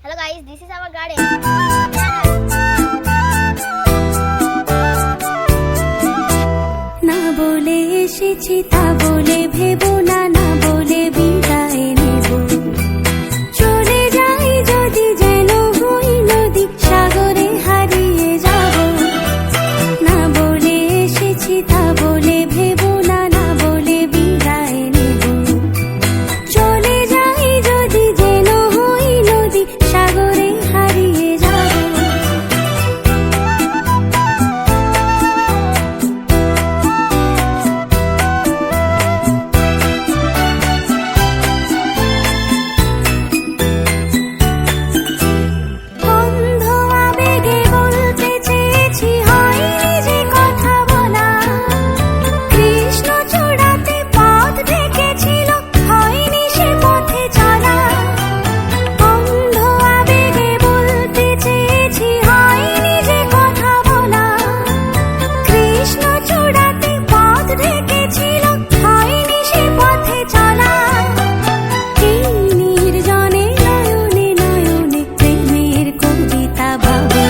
Hello guys, this is our garden. না বলে এসেছি তা বলে ভেবো না, না বলে বিদায় নেব। চলে যাই যদি যেন হই নদী, সাগরে হারিয়ে যাব। না বলে এসেছি তা বলে ভেবো না, না বলে বিদায় নেব। চলে যাই যদি যেন হই নদী, সাগরে হারিয়ে যাব। অন্ধ আবেগে বলতে চেয়েছি, হয়নি যে কথা বলা। কৃষ্ণ চূড়াতে পথ ঢেকেছিল, হয়নি সে পথে চলা। অন্ধ আবেগে বলতে চেয়েছি, হয়নি যে কথা বলা। কৃষ্ণ চূড়াতে পথ ঢেকেছিল, হয়নি সে পথে চলা। এই নির্জনে নয়নে নয়নে প্রেমের কবিতা ভাবে।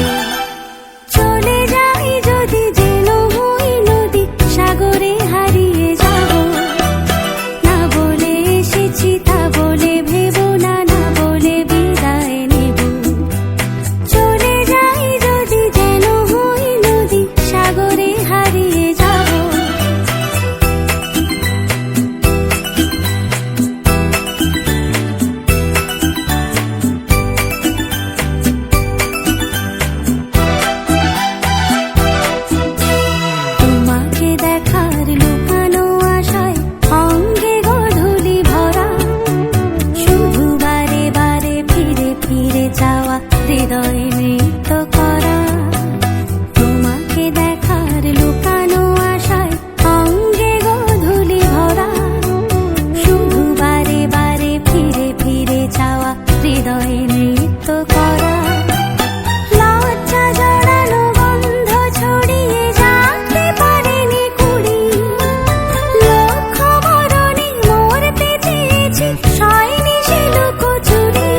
চলে যাই যদি যেন হই নদী, সাগরে হারিয়ে যাব। না বলে এসেছি তা বলে ভেবো না, না বলে বিদায় নেব। চলে যাই যদি যেন হই নদী, সাগরে হারিয়ে যাব। তোমাকে দেখার লুকানো আশায় অঙ্গে গধূলি ভরা। শুধু বারে বারে ফিরে ফিরে যাওয়া, হৃদয়ে নৃত্য করা। তোমাকে দেখার লুকানো আশায় অঙ্গে গধূলি ভরা। শুধু বারে বারে ফিরে ফিরে যাওয়া, হৃদয়ে নৃত্য করা। লজ্জা জড়ানো গন্ধ ছড়িয়ে যাতে পারেনি কুড়ি। লক্ষ বরণে মরতে চেয়েছি, সয়নি সে লুকোচুরি।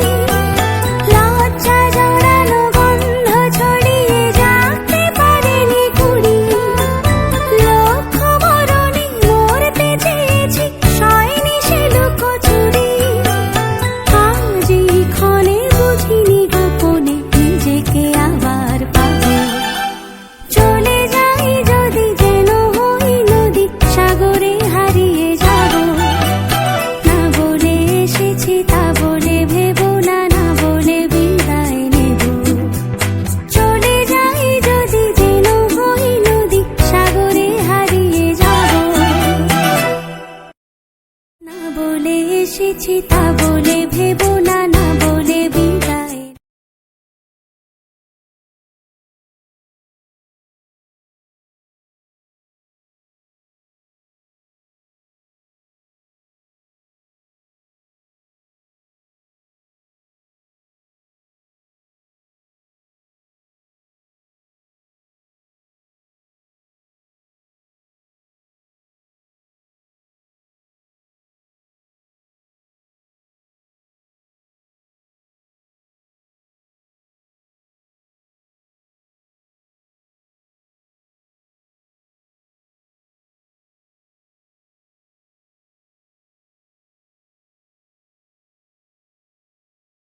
লজ্জা জড়ানো গন্ধ ছড়িয়ে যাতে পারেনি কুড়ি। লক্ষ বরণে মরতে চেয়েছি, সয়নি সে লুকোচুরি। আজ এই ক্ষণে বুঝিনি গোপনে নিজেকে আবার পাবো। চলে যাই যদি যেন হই নদী, সাগরে হারিয়ে যাব। না বলে এসেছি তা বলে ভেবো না, না বলে বিদায় নেব। চলে যাই যদি যেন হই নদী, সাগরে হারিয়ে যাব। না বলে এসেছি তা বলে ভেবো